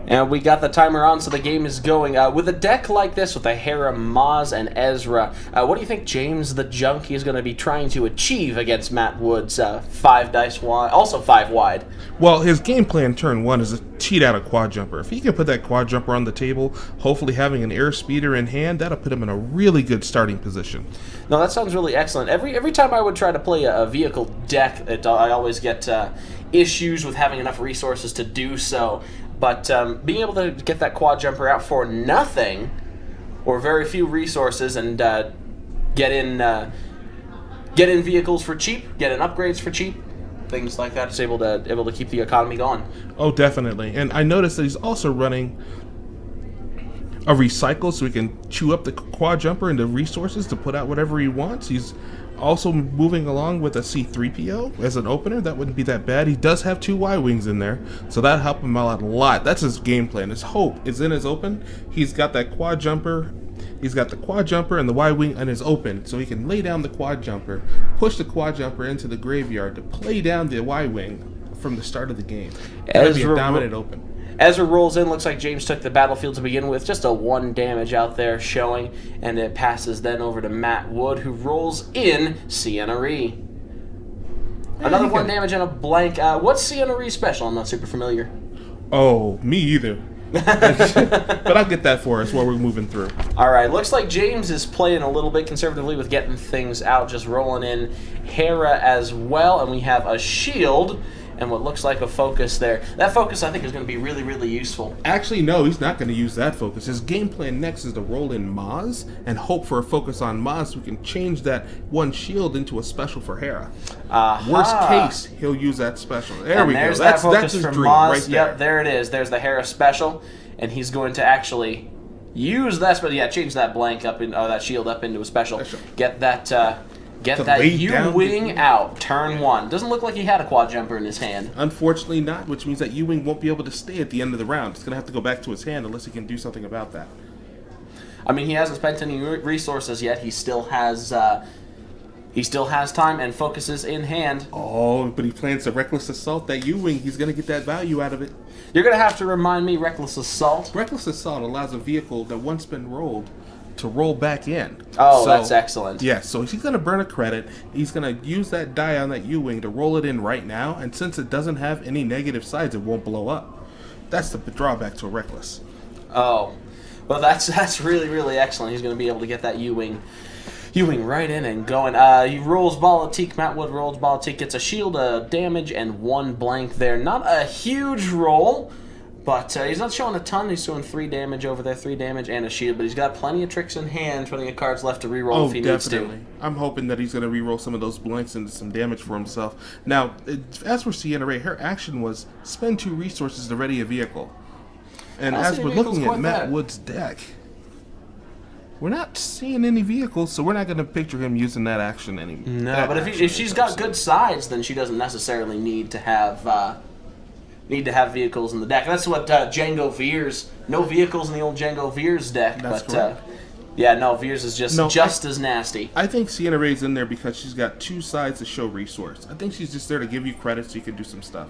And we got the timer on, so the game is going. With a deck like this, with a Hera, Maz, and Ezra, what do you think James the Junkie is going to be trying to achieve against Matt Wood's 5 dice wide, also 5 wide? Well, his game plan turn 1 is to cheat out a quad jumper. If he can put that quad jumper on the table, hopefully having an air speeder in hand, that'll put him in a really good starting position. No, that sounds really excellent. Every time I would try to play a vehicle deck, I always get issues with having enough resources to do so. But being able to get that quad jumper out for nothing, or very few resources, and get in vehicles for cheap, get in upgrades for cheap, things like that, is able to keep the economy going. Oh, definitely. And I noticed that he's also running a recycle, so he can chew up the quad jumper into resources to put out whatever he wants. He's also moving along with a C-3PO as an opener. That wouldn't be that bad. He does have 2 Y-Wings in there, so that helped him out a lot. That's his game plan. His hope is in his open. He's got that quad jumper. He's got the quad jumper and the Y-Wing in his open, so he can lay down the quad jumper, push the quad jumper into the graveyard to play down the Y-Wing from the start of the game. That'd be a dominant open. Ezra rolls in. Looks like James took the battlefield to begin with. Just a 1 damage out there showing. And it passes then over to Matt Wood, who rolls in Sienna Ree. Another 1 damage and a blank. What's Sienna Ree's special? I'm not super familiar. Oh, me either. But I'll get that for us while we're moving through. All right. Looks like James is playing a little bit conservatively with getting things out. Just rolling in Hera as well. And we have a shield and what looks like a focus there. That focus, I think, is going to be really, really useful. Actually, no, he's not going to use that focus. His game plan next is to roll in Maz and hope for a focus on Maz so we can change that 1 shield into a special for Hera. Worst case, he'll use that special. There we go. That's his dream Maz. right there. Yep, there it is. There's the Hera special, and he's going to actually use that special. Yeah, change that blank up in, that shield up into a special. Get that. Get that U-Wing out, turn 1. Doesn't look like he had a quad jumper in his hand. Unfortunately not, which means that U-Wing won't be able to stay at the end of the round. It's going to have to go back to his hand unless he can do something about that. I mean, he hasn't spent any resources yet. He still has time and focuses in hand. Oh, but he plans to Reckless Assault that U-Wing. He's going to get that value out of it. You're going to have to remind me, Reckless Assault. Reckless Assault allows a vehicle that once been rolled to roll back in. Oh, so, that's excellent. Yeah, so he's going to burn a credit. He's going to use that die on that U-Wing to roll it in right now, and since it doesn't have any negative sides, it won't blow up. That's the drawback to a Reckless. Oh, well, that's really, really excellent. He's going to be able to get that U-Wing right in and going. He rolls Politique. Matt Wood rolls Politique, gets a shield, a damage, and 1 blank there. Not a huge roll, but he's not showing a ton. He's doing 3 damage over there, 3 damage and a shield. But he's got plenty of tricks in hand, plenty of cards left to reroll if he needs to. I'm hoping that he's going to reroll some of those blanks into some damage for himself. Now, as for Sienna Ray, her action was spend 2 resources to ready a vehicle. And as we're looking at Matt Wood's deck, we're not seeing any vehicles, so we're not going to picture him using that action anymore. No, but if she's got good sides, then she doesn't necessarily need to have vehicles in the deck. That's what Django Veers. No vehicles in the old Django Veers deck. That's correct. Yeah, no, Veers is just as nasty. I think Sienna Ray's in there because she's got 2 sides to show resource. I think she's just there to give you credit so you can do some stuff.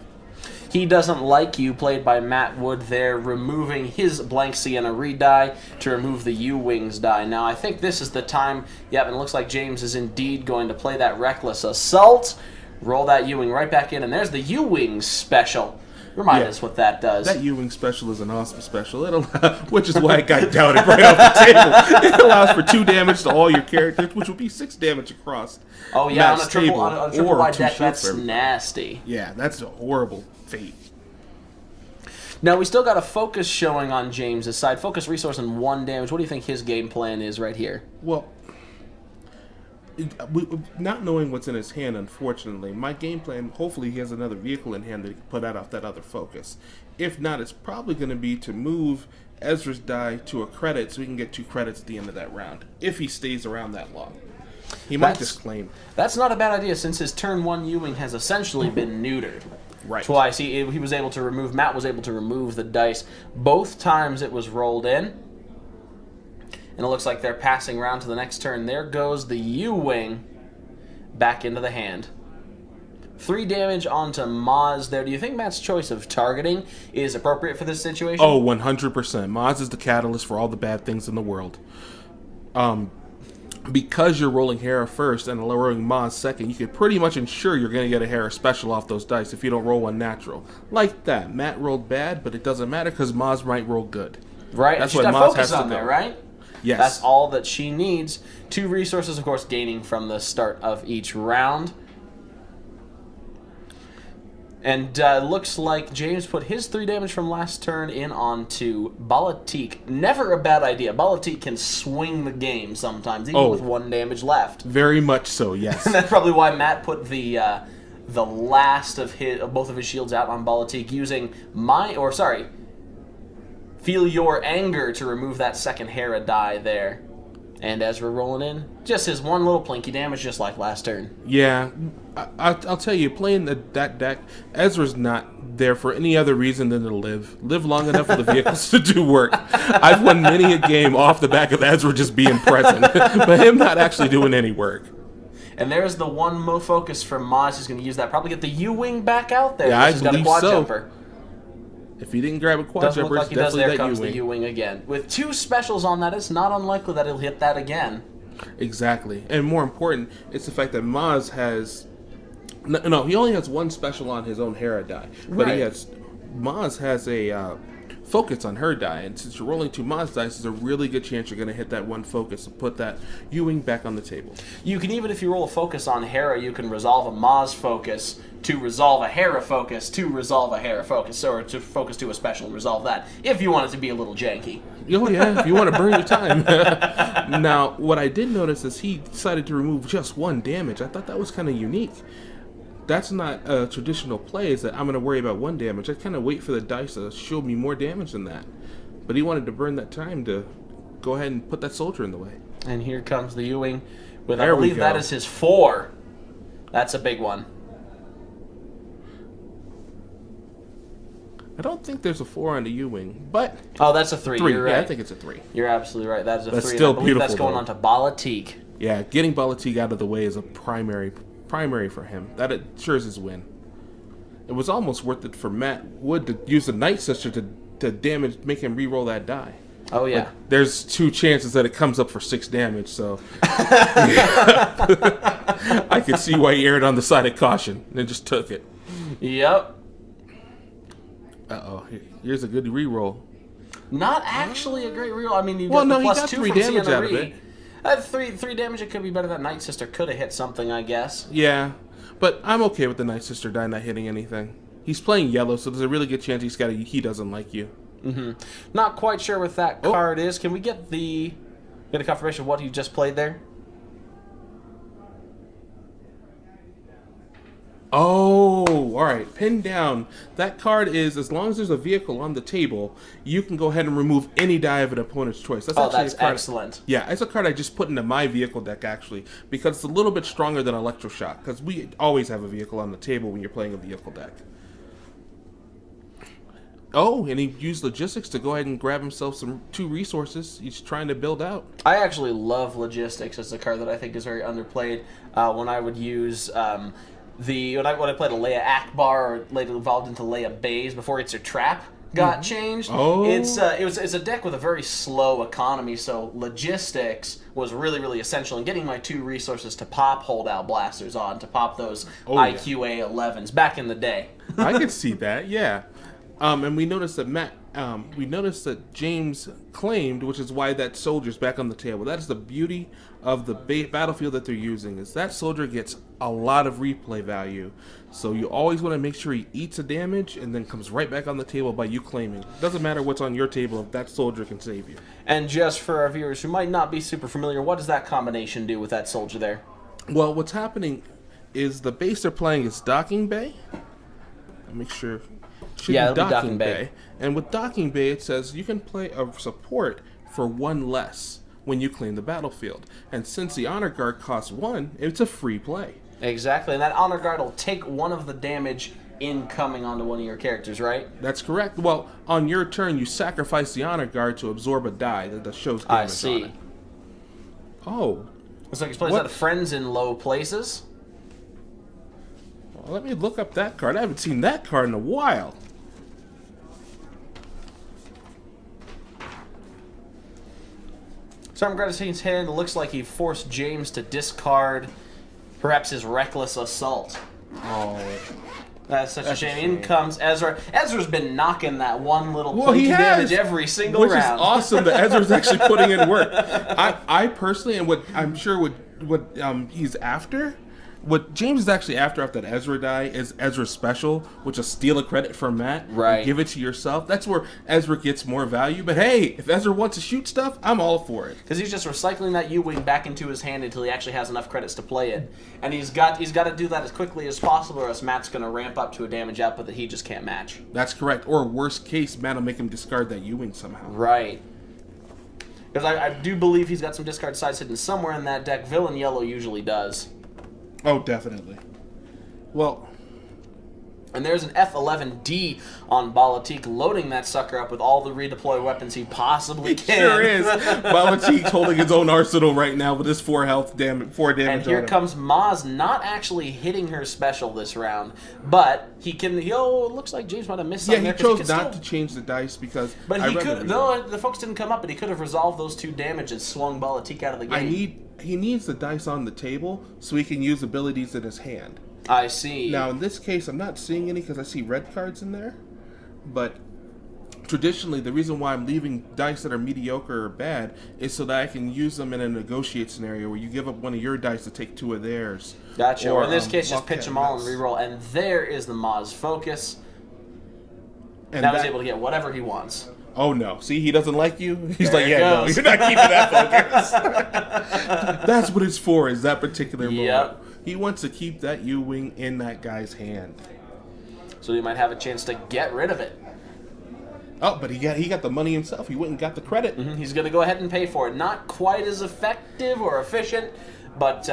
He Doesn't Like You, played by Matt Wood there, removing his blank Sienna Reed die to remove the U-Wings die. Now, I think this is the time, and it looks like James is indeed going to play that Reckless Assault, roll that U-Wing right back in, and there's the U-Wings special. Remind us what that does. That U-Wing special is an awesome special, which is why it got doubted right off the table. It allows for 2 damage to all your characters, which would be 6 damage across. Oh yeah, on a triple wide deck, that's nasty. Yeah, that's a horrible fate. Now, we still got a focus showing on James's side. Focus resource and 1 damage. What do you think his game plan is right here? Well, not knowing what's in his hand, unfortunately, my game plan, hopefully he has another vehicle in hand that he can put out off that other focus. If not, it's probably going to be to move Ezra's die to a credit so he can get 2 credits at the end of that round, if he stays around that long. He might just claim. That's not a bad idea, since his turn 1 U-Wing has essentially been neutered. Right. Twice. He was able to remove, Matt was able to remove the dice. Both times it was rolled in. And it looks like they're passing around to the next turn. There goes the U-Wing back into the hand. 3 damage onto Maz there. Do you think Matt's choice of targeting is appropriate for this situation? Oh, 100%. Maz is the catalyst for all the bad things in the world. Because you're rolling Hera first and lowering Maz second, you can pretty much ensure you're going to get a Hera special off those dice if you don't roll one natural. Like that. Matt rolled bad, but it doesn't matter because Maz might roll good. Right. That's She's what got Maz focus has to on there, go. right? Yes. That's all that she needs. 2 resources, of course, gaining from the start of each round. And looks like James put his 3 damage from last turn in onto Balatik. Never a bad idea. Balatik can swing the game sometimes, even with 1 damage left. Very much so, yes. And that's probably why Matt put the last of both of his shields out on Balatik, using Feel Your Anger to remove that second Hera die there. And as we're rolling in, just his 1 little plinky damage, just like last turn. Yeah, I'll tell you, playing that deck, Ezra's not there for any other reason than to live long enough for the vehicles to do work. I've won many a game off the back of Ezra just being present, but him not actually doing any work. And there's the 1 Mo focus from Maz. He's going to use that. Probably get the U-Wing back out there. Yeah, I He's got a believe quad so. jumper. If he didn't grab a quad Doesn't jumper, look it's like he does. definitely There that comes the U-Wing. U-Wing again. With 2 specials on that, it's not unlikely that he'll hit that again. Exactly. And more important, it's the fact that Maz has... No, he only has 1 special on his own Hera die. But Right. Maz has a focus on her die. And since you're rolling 2 Maz dice, there's a really good chance you're going to hit that 1 focus and put that U-Wing back on the table. You can, even if you roll a focus on Hera, you can resolve a Maz focus to resolve a Hera focus to resolve a Hera focus, or to focus to a special and resolve that, if you want it to be a little janky. Oh yeah, if you want to burn your time. Now, what I did notice is he decided to remove just 1 damage. I thought that was kind of unique. That's not a traditional play, is that I'm going to worry about 1 damage. I kind of wait for the dice to show me more damage than that. But he wanted to burn that time to go ahead and put that soldier in the way. And here comes the U-Wing with, I There we believe that go. is his 4. That's a big one. I don't think there's a 4 on the U-Wing, but... Oh, that's a 3. 3, You're right. yeah, I think it's a 3. You're absolutely right. That is a That's 3. still and I believe that's beautiful, going though. on to Balatik. Yeah, getting Balatik out of the way is a primary for him. That ensures his win. It was almost worth it for Matt Wood to use the Night Sister to damage, make him re-roll that die. Oh, yeah. But there's 2 chances that it comes up for 6 damage, so... I could see why he erred on the side of caution and just took it. Yep. Uh-oh, here's a good re-roll. Not actually a great reroll. I mean, you Well, got no, the he plus got 2 3 from damage Sienna out of Reed. it. 3 damage, it could be better. That Night Sister could have hit something, I guess. Yeah, but I'm okay with the Night Sister die not hitting anything. He's playing yellow, so there's a really good chance he doesn't like you. Not quite sure what that card is. Can we get a confirmation of what you just played there? Oh, all right. Pinned down. That card is, as long as there's a vehicle on the table, you can go ahead and remove any die of an opponent's choice. That's actually That's a card, excellent. Yeah, it's a card I just put into my vehicle deck, actually, because it's a little bit stronger than Electroshock, because we always have a vehicle on the table when you're playing a vehicle deck. Oh, and he used logistics to go ahead and grab himself 2 resources he's trying to build out. I actually love Logistics as a card that I think is very underplayed. When I would use when I played a Leia Akbar, or later evolved into Leia Baze before It's a Trap got changed. Oh. It's a deck with a very slow economy, so Logistics was really, really essential in getting my 2 resources to pop holdout blasters on, to pop those IQA 11s back in the day. I could see that, yeah. And we noticed that James claimed, which is why that soldier's back on the table. That is the beauty of the battlefield that they're using, is that soldier gets a lot of replay value. So you always want to make sure he eats a damage and then comes right back on the table by you claiming. Doesn't matter what's on your table if that soldier can save you. And just for our viewers who might not be super familiar, what does that combination do with that soldier there? Well, what's happening is the base they're playing is Docking Bay. Make sure... Yeah, it'll be Docking Bay. And with Docking Bay, it says you can play a support for 1 less when you claim the battlefield. And since the Honor Guard costs 1, it's a free play. Exactly, and that Honor Guard will take 1 of the damage incoming onto one of your characters, right? That's correct. Well, on your turn, you sacrifice the Honor Guard to absorb a die that shows damage I see. on it. Oh. Looks like he's playing a set of friends in low places. let me look up that card. I haven't seen that card in a while. Storm Gratitude's hand looks like he forced James to discard perhaps his Reckless Assault. Oh. That's such a shame. In comes Ezra. Ezra's been knocking that one little he has, damage every single which round. Which is awesome that Ezra's actually putting in work. I personally, and what I'm sure what he's after, what James is actually after that Ezra die is Ezra's special, which is steal a credit from Matt, right? And give it to yourself. That's where Ezra gets more value. But hey, if Ezra wants to shoot stuff, I'm all for it. Because he's just recycling that U-wing back into his hand until he actually has enough credits to play it, and he's got to do that as quickly as possible, or else Matt's going to ramp up to a damage output that he just can't match. That's correct. Or worst case, Matt will make him discard that U-wing somehow. Right. Because I do believe he's got some discard sides hidden somewhere in that deck. Villain Yellow usually does. Oh, definitely. Well, and there's an F-11D on Balatik, loading that sucker up with all the redeploy weapons he possibly can. Sure is. Balatik's holding his own arsenal right now with his 4 damage. And here comes Maz, not actually hitting her special this round, but he can. It looks like James might have missed something. Yeah, he chose not to change the dice because. But he could. No, the folks didn't come up, but he could have resolved those 2 damage and swung Balatik out of the game. He needs the dice on the table so he can use abilities in his hand. I see. Now, in this case, I'm not seeing any because I see red cards in there. But traditionally, the reason why I'm leaving dice that are mediocre or bad is so that I can use them in a negotiate scenario where you give up one of your dice to take 2 of theirs. Gotcha. Or in this case, just pitch them all and reroll. And there is the Maz focus. And now he's able to get whatever he wants. Oh no! See, he doesn't like you. He's like, yeah, no, you're not keeping that focus. That's what it's for. Is that particular moment? He wants to keep that U-wing in that guy's hand, so he might have a chance to get rid of it. Oh, but he got the money himself. He went and got the credit. Mm-hmm. He's going to go ahead and pay for it. Not quite as effective or efficient, but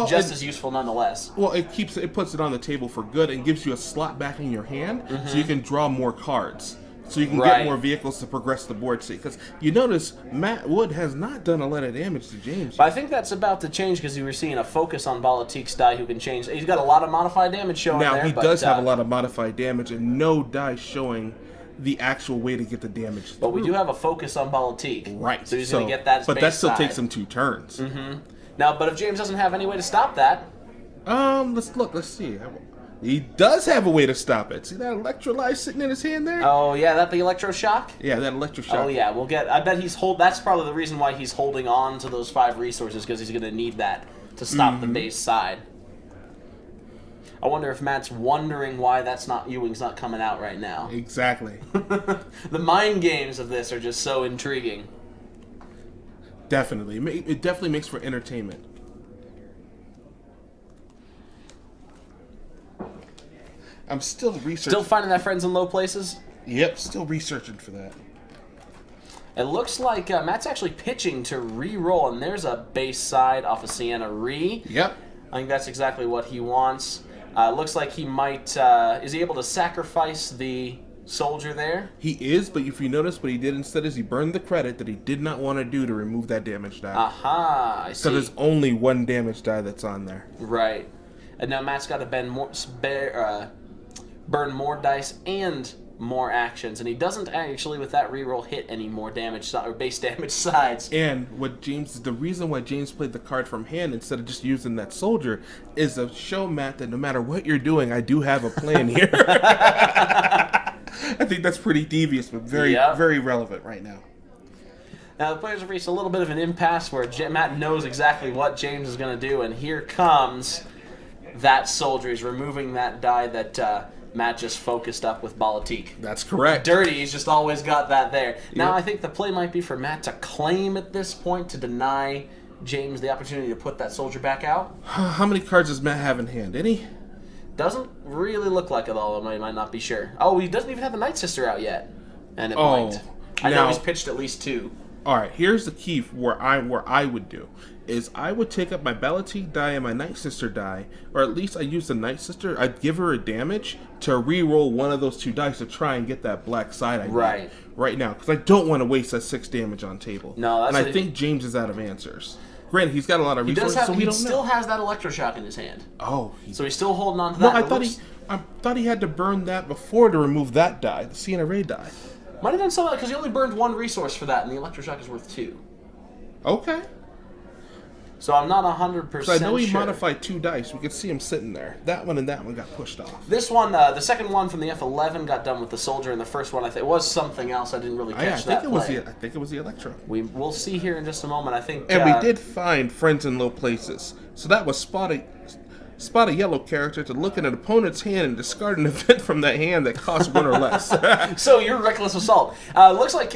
just as useful nonetheless. Well, it puts it on the table for good and gives you a slot back in your hand, so you can draw more cards. So you can get more vehicles to progress the board state. Because you notice Matt Wood has not done a lot of damage to James. But I think that's about to change because you were seeing a focus on Balatik's die who can change. He's got a lot of modified damage showing now, there. Now, he does have a lot of modified damage and no die showing the actual way to get the damage through. But we do have a focus on Balatik. Right. So he's going to get that But that still side. takes him 2 turns. Mm-hmm. Now, but if James doesn't have any way to stop that... Let's look. Let's see. He does have a way to stop it. See that electrolyte sitting in his hand there? Oh, yeah, that the electroshock? Yeah, that electroshock. Oh, yeah, I bet that's probably the reason why he's holding on to those 5 resources, because he's going to need that to stop the base side. I wonder if Matt's wondering why U-wing's not coming out right now. Exactly. The mind games of this are just so intriguing. Definitely. It definitely makes for entertainment. I'm still researching. Still finding that friends in low places? Yep, still researching for that. It looks like Matt's actually pitching to re-roll, and there's a base side off of Sienna Re. Yep. I think that's exactly what he wants. Looks like he might... is he able to sacrifice the soldier there? He is, but if you notice, what he did instead is he burned the credit that he did not want to do to remove that damage die. Aha, I see. So there's only 1 damage die that's on there. Right. And now Matt's got to burn more dice and more actions, and he doesn't actually, with that reroll, hit any more damage or base damage sides. And the reason why James played the card from hand instead of just using that soldier is to show Matt that no matter what you're doing, I do have a plan here. I think that's pretty devious, but very relevant right now. Now the players have reached a little bit of an impasse where Matt knows exactly what James is going to do, and here comes that soldier. He's removing that die that Matt just focused up with Balatik. That's correct. Dirty, he's just always got that there. Now I think the play might be for Matt to claim at this point to deny James the opportunity to put that soldier back out. How many cards does Matt have in hand? Any? Doesn't really look like it, although I might not be sure. Oh, he doesn't even have the Night Sister out yet. And it might. I know he's pitched at least 2. Alright, here's the key where I would do. Is I would take up my Balatik die and my Night Sister die, or at least I use the Night Sister, I'd give her a damage to re-roll one of those 2 dice to try and get that black side I need right now, because I don't want to waste that 6 damage on table. No, that's and I think James is out of answers. Granted, he's got a lot of He resources, does have. so we He don't still know. has that electroshock in his hand, Oh, so he's still holding on to no, that. I thought he had to burn that before to remove that die, the Sienna Ray die. Might have done something because he only burned 1 resource for that, and the electroshock is worth 2. Okay. So I'm not 100% So I know he sure. modified 2 dice. We could see him sitting there. That one and that one got pushed off. This one, the second one from the F11 got done with the soldier, and the first one I think was something else. I didn't really catch I that think it was play. I think it was the Electro. We'll see here in just a moment. I think. And we did find friends in low places. So that was spot a yellow character to look at an opponent's hand and discard an event from that hand that costs 1 or less. So you're reckless assault. Looks like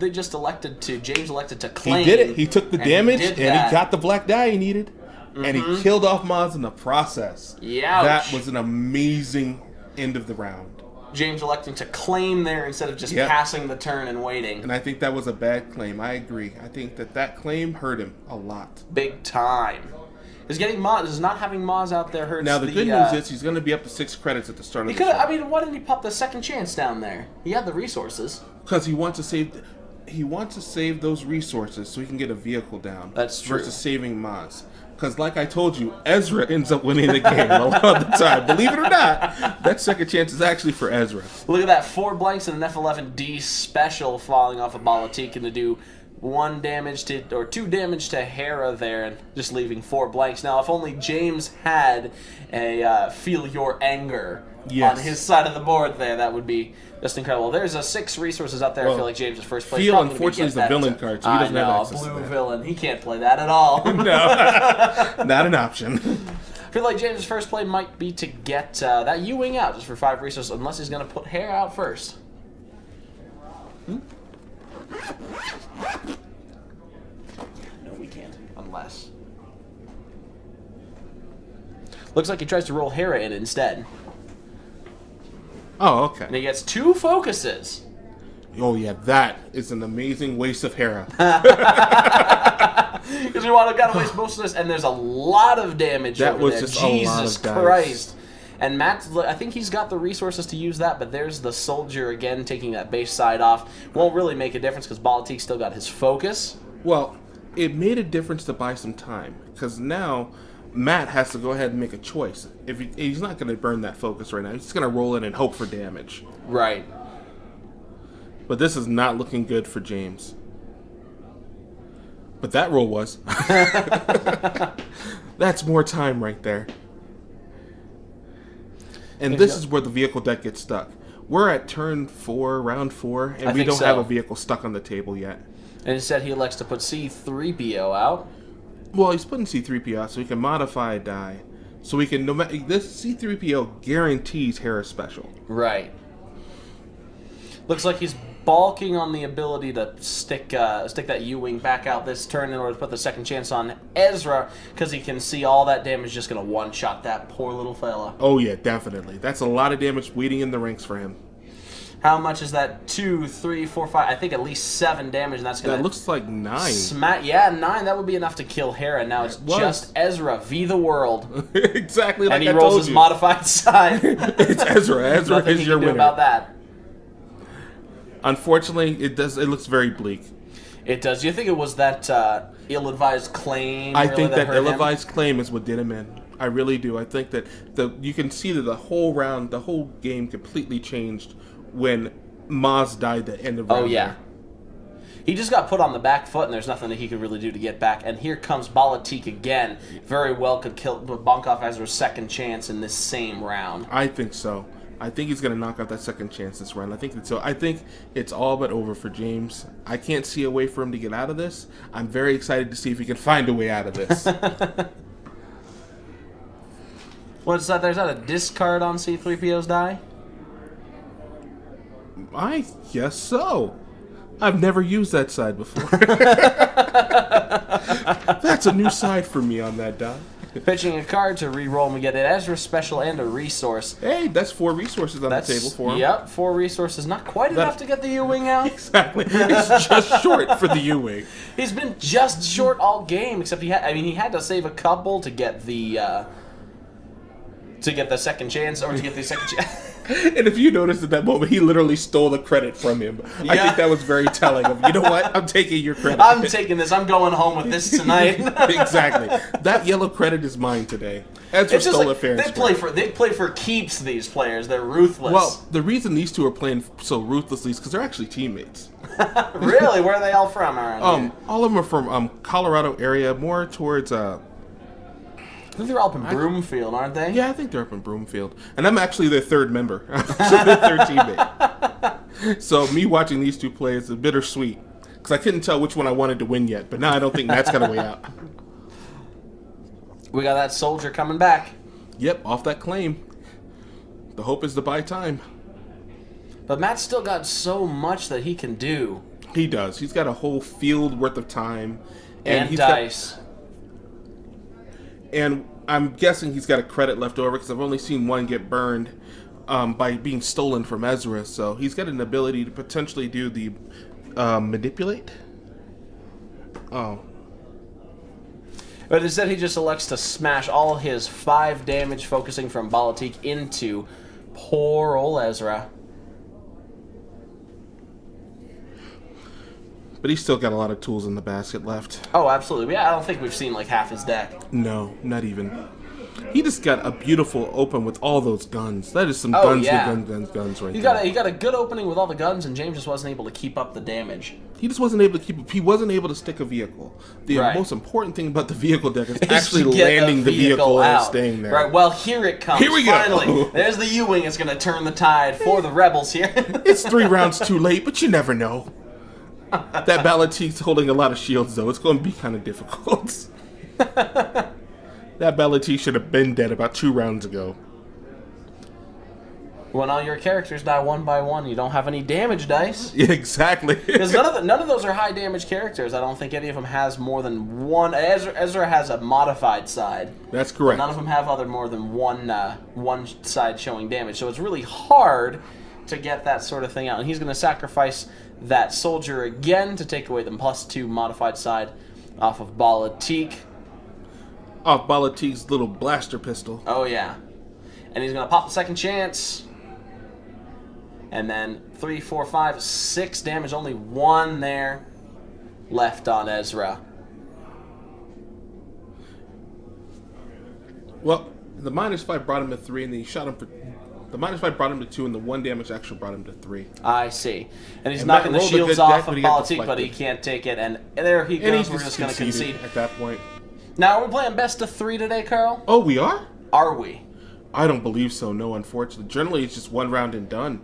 they just James elected to claim. He did it. He took the and damage did and that. he got the black die he needed. And he killed off Maz in the process. Youch. That was an amazing end of the round. James electing to claim there instead of just Yep. passing the turn and waiting. And I think that was a bad claim. I agree. I think that claim hurt him a lot. Big time. Is not having Maz out there hurts. Now the good news is he's going to be up to 6 credits at the start of he the could. show. I mean, why didn't he pop the second chance down there? He had the resources. Because he wants to save. He wants to save those resources so he can get a vehicle down. That's true. Versus saving Maz. Because, like I told you, Ezra ends up winning the game a lot of the time. Believe it or not, that second chance is actually for Ezra. Look at that, 4 blanks and an F11D special falling off of Balatika to do 2 damage to Hera there, and just leaving 4 blanks. Now, if only James had a Feel Your Anger Yes. on his side of the board there, that would be just incredible. There's 6 resosources out there. I Well, feel like James is first place. Feel, Probably gonna unfortunately, get is the that villain to- card, so he doesn't I have know, access to blue that. villain. He can't play that at all. No, not an option. I feel like James' first play might be to get that U-Wing out just for 5 resources, unless he's going to put Hera out first. No, we can't. Unless. Looks like he tries to roll Hera in instead. Oh, okay. And he gets 2 focuses. Oh, yeah, that is an amazing waste of Hera. Because we want to gotta waste most of this, and there's a lot of damage That over was there. just a lot Jesus of dice. Christ. And Matt, I think he's got the resources to use that, but there's the soldier again taking that base side off. Won't really make a difference because Balatik still got his focus. Well, it made a difference to buy some time. Because now, Matt has to go ahead and make a choice. If he's not going to burn that focus right now. He's just going to roll in and hope for damage. Right. But this is not looking good for James. But that roll was. That's more time right there. And this is where the vehicle deck gets stuck. We're at turn 4, round 4, and we think don't so. have a vehicle stuck on the table yet. And instead he elects to put C-3PO out. Well, he's putting C-3PO out so he can modify a die. So we can, this C-3PO guarantees Hera special. Right. Looks like he's balking on the ability to stick that U-Wing back out this turn in order to put the second chance on Ezra, because he can see all that damage just going to one-shot that poor little fella. Oh yeah, definitely. That's a lot of damage waiting in the ranks for him. How much is that? 2, 3, 4, 5? I think at least 7 damage, and that's going That to looks like 9. smack. Yeah, 9. That would be enough to kill Hera. Now it's was. just Ezra v the world, Exactly like and he I rolls told his you. modified side. It's Ezra. Ezra Nothing is he your can do winner. about that. Unfortunately, it looks very bleak. It does. Do you think it was that ill-advised claim? I really, think that hurt him? ill-advised claim is what did him in. I really do. I think that you can see that the whole round, the whole game completely changed when Maz died at the end of round. Oh, yeah. He just got put on the back foot, and there's nothing that he could really do to get back. And here comes Balatik again. Very well could bonk off Ezra's second chance in this same round. I think so. I think he's going to knock out that second chance this round. I think it's all but over for James. I can't see a way for him to get out of this. I'm very excited to see if he can find a way out of this. What's that? There's not a discard on C-3PO's die? I guess so. I've never used that side before. That's a new side for me on that die. Pitching a card to re-roll, and we get an Ezra special and a resource. Hey, that's 4 resources on the table for him. Yep, 4 resources. Not quite enough to get the U-Wing out. Exactly. It's just short for the U-Wing. He's been just short all game, except he had to save a couple to get the second chance, or to get the second chance. And if you noticed at that moment, he literally stole the credit from him. I Yeah. think that was very telling of, you know what? I'm taking your credit. I'm taking this. I'm going home with this tonight. Exactly. That yellow credit is mine today. Ezra It's just stole like, it fair and square. they play for keeps. These players, they're ruthless. Well, the reason these two are playing so ruthlessly is because they're actually teammates. Really, where are they all from around here? All of them are from Colorado area, more towards I think they're all up in Broomfield, aren't they? yeah, I think they're up in Broomfield, and I'm actually their third member, so their third teammate. So me watching these two play is a bittersweet because I couldn't tell which one I wanted to win yet, but now I don't think that's gonna way out. We got that soldier coming back. Yep, off that claim. The hope is to buy time. But Matt's still got so much that he can do. He does. He's got a whole field worth of time, And he's dice. And I'm guessing he's got a credit left over because I've only seen one get burned by being stolen from Ezra. So he's got an ability to potentially do the manipulate. Oh. But instead he just elects to smash all his 5 damage focusing from Balatik into poor ol' Ezra. But he's still got a lot of tools in the basket left. Oh, absolutely. Yeah, I don't think we've seen like half his deck. No, not even. He just got a beautiful open with all those guns. That is some Oh, guns, yeah. guns right He there. got a good opening with all the guns, and James just wasn't able to keep up the damage. He just wasn't able to keep. He wasn't able to stick a vehicle. The Right. most important thing about the vehicle deck is Is actually to get landing the vehicle and out. staying there. Right, well, here it comes. Here we go. Finally. There's the U-Wing. It's going to turn the tide for the rebels here. It's 3 rounds too late, but you never know. That Balatik's holding a lot of shields, though. It's going to be kind of difficult. That Balatik should have been dead about 2 rounds ago. When all your characters die one by one, you don't have any damage dice. Yeah, exactly. Because none of those are high damage characters. I don't think any of them has more than one. Ezra has a modified side. That's correct. None of them have more than one side showing damage. So it's really hard to get that sort of thing out. And he's going to sacrifice that soldier again to take away the +2 modified side off of Balatik. Off Balatik's little blaster pistol. Oh yeah. And he's going to pop the second chance. And then 3, 4, 5, 6 damage. Only 1 there left on Ezra. Well, the -5 brought him to 3, and then he shot him for... The -5 brought him to 2, and the 1 damage actually brought him to 3. I see. And he's And knocking Matt the rolled a shields good off deck, of but he got Balatik, but he deflected. can't take it. And there he And goes. he We're just going to concede. at that point. Now, are we playing best of 3 today, Carl? Oh, we are? Are we? I don't believe so, no, unfortunately. Generally, it's just 1 round and done.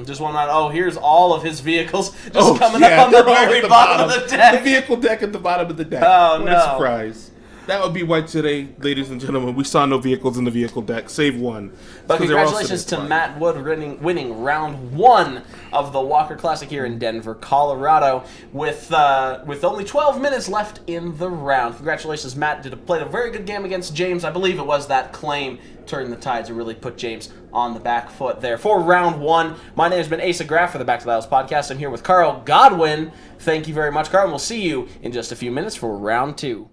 Just one round. Oh, here's all of his vehicles just Oh, coming yeah, up on the they're all at very the bottom of the The deck. vehicle deck at the bottom of the deck. Oh, what no. a surprise. That would be why today, ladies and gentlemen, we saw no vehicles in the vehicle deck, save 1. But 'Cause they're all congratulations sitting to at the Matt Wood winning round 1 of the Walker Classic here in Denver, Colorado, with only 12 minutes left in the round. Congratulations, Matt. Played a very good game against James. I believe it was that claim turned the tide to really put James on the back foot there. For round 1, my name has been Asa Graff for the Back to the House podcast. I'm here with Carl Godwin. Thank you very much, Carl, and we'll see you in just a few minutes for round 2.